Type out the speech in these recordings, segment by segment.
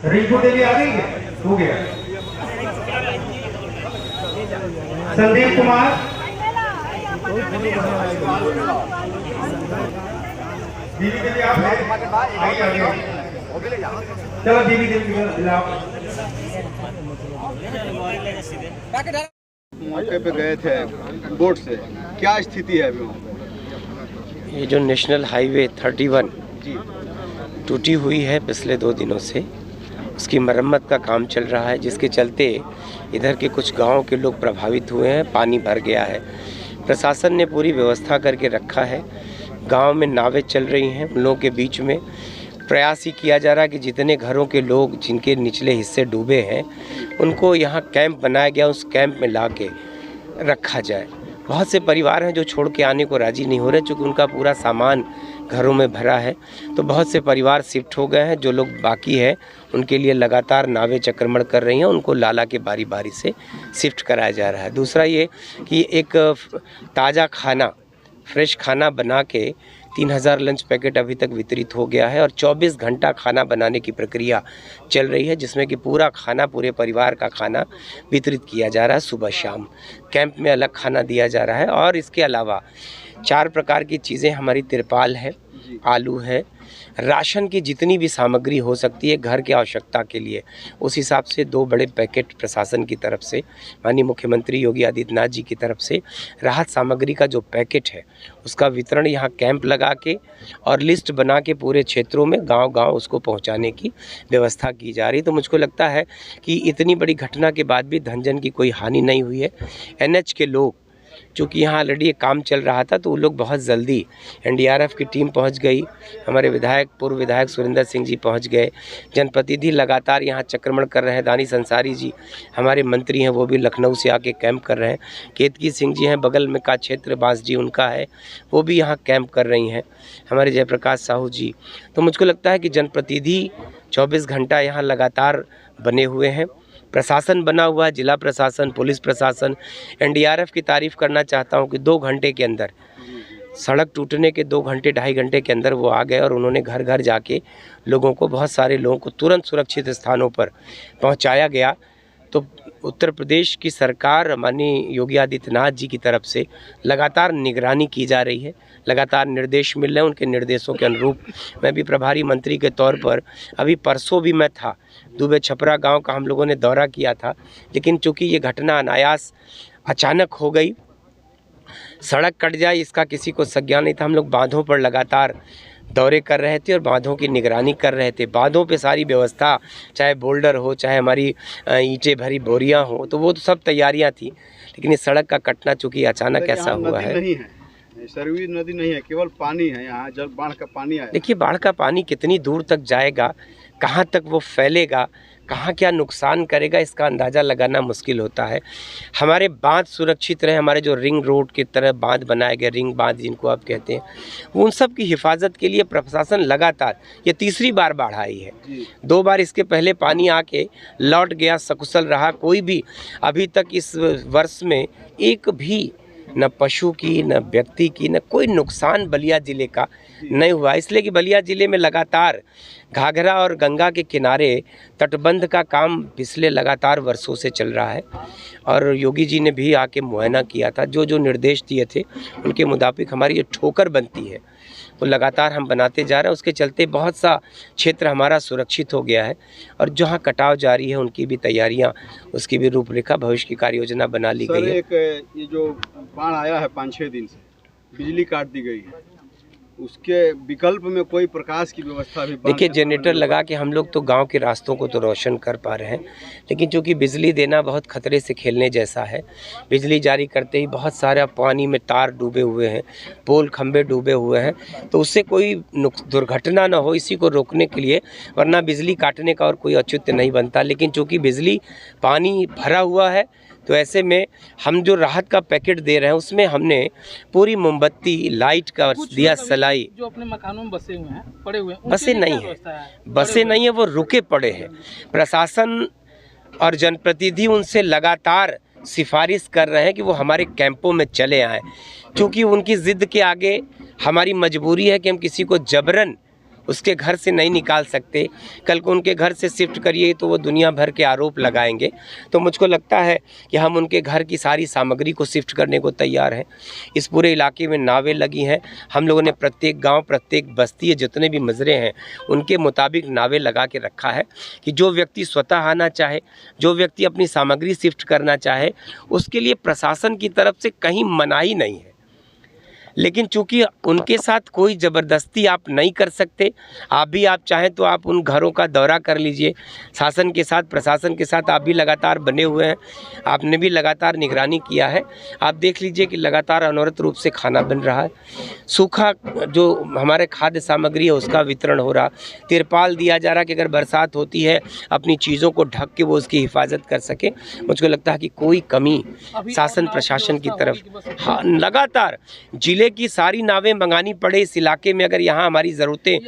रिंकू देवी आ गई है, हो गया। संदीप कुमार, दीदी देवी आप आइए। चलो दीदी देवी मौके पे गए थे बोट से, क्या स्थिति है अभी? ये जो नेशनल हाईवे 31 टूटी हुई है पिछले 2 दिनों से, उसकी मरम्मत का काम चल रहा है, जिसके चलते इधर के कुछ गांवों के लोग प्रभावित हुए हैं। पानी भर गया है। प्रशासन ने पूरी व्यवस्था करके रखा है। गांव में नावें चल रही हैं। उन लोगों के बीच में प्रयास ही किया जा रहा है कि जितने घरों के लोग जिनके निचले हिस्से डूबे हैं उनको यहाँ कैंप बनाया गया, उस कैंप में ला के रखा जाए। बहुत से परिवार हैं जो छोड़ के आने को राज़ी नहीं हो रहे, चूँकि उनका पूरा सामान घरों में भरा है। तो बहुत से परिवार शिफ्ट हो गए हैं। जो लोग बाकी है उनके लिए लगातार नावें चक्रमण कर रही हैं, उनको लाला के बारी बारी से शिफ्ट कराया जा रहा है। दूसरा ये कि एक ताज़ा खाना, फ्रेश खाना बना के 3000 लंच पैकेट अभी तक वितरित हो गया है और 24 घंटा खाना बनाने की प्रक्रिया चल रही है, जिसमें कि पूरा खाना, पूरे परिवार का खाना वितरित किया जा रहा है। सुबह शाम कैंप में अलग खाना दिया जा रहा है। और इसके अलावा 4 प्रकार की चीज़ें हमारी, तिरपाल है, आलू है, राशन की जितनी भी सामग्री हो सकती है घर की आवश्यकता के लिए, उस हिसाब से 2 बड़े पैकेट प्रशासन की तरफ से, माननीय मुख्यमंत्री योगी आदित्यनाथ जी की तरफ से राहत सामग्री का जो पैकेट है उसका वितरण यहाँ कैंप लगा के और लिस्ट बना के पूरे क्षेत्रों में गांव-गांव उसको पहुंचाने की व्यवस्था की जा रही है। तो मुझको लगता है कि इतनी बड़ी घटना के बाद भी धन-जन की कोई हानि नहीं हुई है। NH के लोग, चूँकि यहाँ ऑलरेडी एक काम चल रहा था, तो वो लोग बहुत जल्दी, NDRF की टीम पहुँच गई, हमारे विधायक, पूर्व विधायक सुरेंद्र सिंह जी पहुँच गए, जनप्रतिनिधि लगातार यहाँ चक्रमण कर रहे हैं। दानिश अंसारी जी हमारे मंत्री हैं, वो भी लखनऊ से आके कैंप कर रहे हैं। केतकी सिंह जी हैं, बगल में का क्षेत्र बांसजी उनका है, वो भी यहाँ कैंप कर रही हैं, हमारे जयप्रकाश साहू जी। तो मुझको लगता है कि जनप्रतिनिधि 24 घंटा यहाँ लगातार बने हुए हैं। प्रशासन बना हुआ है, जिला प्रशासन, पुलिस प्रशासन। NDRF की तारीफ़ करना चाहता हूँ कि 2 घंटे के अंदर, सड़क टूटने के 2 घंटे, 2.5 घंटे के अंदर वो आ गए और उन्होंने घर घर जाके लोगों को, बहुत सारे लोगों को तुरंत सुरक्षित स्थानों पर पहुंचाया गया। तो उत्तर प्रदेश की सरकार, माननीय योगी आदित्यनाथ जी की तरफ से लगातार निगरानी की जा रही है, लगातार निर्देश मिल रहे हैं। उनके निर्देशों के अनुरूप मैं भी प्रभारी मंत्री के तौर पर, अभी परसों भी मैं था, दुबे छपरा गांव का हम लोगों ने दौरा किया था, लेकिन चूंकि ये घटना अनायास अचानक हो गई, सड़क कट जाए इसका किसी को संज्ञान नहीं था। हम लोग बांधों पर लगातार दौरे कर रहे थे और बांधों की निगरानी कर रहे थे। बांधों पे सारी व्यवस्था, चाहे बोल्डर हो, चाहे हमारी ईंटें भरी बोरियां हो, तो वो तो सब तैयारियां थी। लेकिन इस सड़क का कटना चूँकि अचानक ऐसा हुआ है। सरयू नदी नहीं है, केवल पानी है यहाँ, जब बाढ़ का पानी आया। देखिए, बाढ़ का पानी कितनी दूर तक जाएगा, कहाँ तक वो फैलेगा, कहाँ क्या नुकसान करेगा, इसका अंदाज़ा लगाना मुश्किल होता है। हमारे बांध सुरक्षित रहे, हमारे जो रिंग रोड की तरह बांध बनाए गए, रिंग बांध जिनको आप कहते हैं, उन सब की हिफाजत के लिए प्रशासन लगातार, ये 3री बार बाढ़ आई है। 2 बार इसके पहले पानी आके लौट गया, सकुशल रहा। कोई भी अभी तक इस वर्ष में एक भी न पशु की, न व्यक्ति की, न कोई नुकसान बलिया ज़िले का नहीं हुआ। इसलिए कि बलिया ज़िले में लगातार घाघरा और गंगा के किनारे तटबंध का काम पिछले लगातार वर्षों से चल रहा है और योगी जी ने भी आके मुआयना किया था। जो जो निर्देश दिए थे उनके मुताबिक हमारी ये ठोकर बनती है वो लगातार हम बनाते जा रहे हैं। उसके चलते बहुत सा क्षेत्र हमारा सुरक्षित हो गया है और जहाँ कटाव जारी है उनकी भी तैयारियाँ, उसकी भी रूपरेखा, भविष्य की कार्य योजना बना ली गई है। एक ये जो बाढ़ आया है 5-6 दिन से, बिजली काट दी गई है, उसके विकल्प में कोई प्रकाश की व्यवस्था भी? देखिए, जनरेटर लगा के हम लोग तो गांव के रास्तों को तो रोशन कर पा रहे हैं, लेकिन चूंकि बिजली देना बहुत खतरे से खेलने जैसा है, बिजली जारी करते ही बहुत सारा पानी में तार डूबे हुए हैं, पोल खंबे डूबे हुए हैं, तो उससे कोई दुर्घटना ना हो इसी को रोकने के लिए, वरना बिजली काटने का और कोई औचित्य नहीं बनता। लेकिन चूँकि बिजली पानी भरा हुआ है, तो ऐसे में हम जो राहत का पैकेट दे रहे हैं उसमें हमने पूरी मोमबत्ती, लाइट का दिया, सलाई। जो अपने मकानों में बसे हुए हैं, पड़े हुए हैं, बसे नहीं है, बसे नहीं है, वो रुके पड़े हैं। प्रशासन और जनप्रतिनिधि उनसे लगातार सिफारिश कर रहे हैं कि वो हमारे कैंपों में चले आएँ, क्योंकि उनकी ज़िद के आगे हमारी मजबूरी है कि हम किसी को जबरन उसके घर से नहीं निकाल सकते, कल को उनके घर से शिफ्ट करिए तो वो दुनिया भर के आरोप लगाएंगे। तो मुझको लगता है कि हम उनके घर की सारी सामग्री को शिफ्ट करने को तैयार हैं। इस पूरे इलाके में नावें लगी हैं, हम लोगों ने प्रत्येक गांव, प्रत्येक बस्ती, जितने भी मजरे हैं उनके मुताबिक नावें लगा के रखा है कि जो व्यक्ति स्वतः आना चाहे, जो व्यक्ति अपनी सामग्री शिफ्ट करना चाहे, उसके लिए प्रशासन की तरफ से कहीं मनाही नहीं है। लेकिन चूंकि उनके साथ कोई ज़बरदस्ती आप नहीं कर सकते, आप भी आप चाहें तो आप उन घरों का दौरा कर लीजिए। शासन के साथ, प्रशासन के साथ आप भी लगातार बने हुए हैं, आपने भी लगातार निगरानी किया है। आप देख लीजिए कि लगातार अनवरत रूप से खाना बन रहा है, सूखा जो हमारे खाद्य सामग्री है उसका वितरण हो रहा, तिरपाल दिया जा रहा कि अगर बरसात होती है अपनी चीज़ों को ढक के वो उसकी हिफाजत कर सके। मुझको लगता है कि कोई कमी शासन प्रशासन की तरफ, हाँ, लगातार जिले की सारी नावें मंगानी पड़े इस इलाके में, अगर यहाँ हमारी ज़रूरतें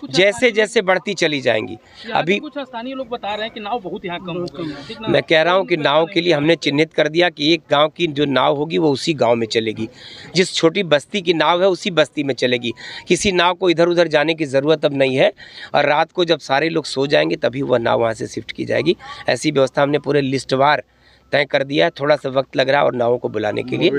जैसे जैसे बढ़ती चली जाएंगी। अभी कुछ स्थानीय लोग बता रहे हैं कि नाव बहुत यहाँ कम हो गई है। मैं कह रहा हूँ कि नाव के लिए हमने चिन्हित कर दिया कि एक गांव की जो नाव होगी वो उसी गांव में चलेगी, जिस छोटी बस्ती की नाव है उसी बस्ती में चलेगी। किसी नाव को इधर उधर जाने की ज़रूरत अब नहीं है, और रात को जब सारे लोग सो जाएंगे तभी वह नाव वहाँ से शिफ्ट की जाएगी। ऐसी व्यवस्था हमने पूरे लिस्टवार तय कर दिया है। थोड़ा सा वक्त लग रहा है और नावों को बुलाने के लिए।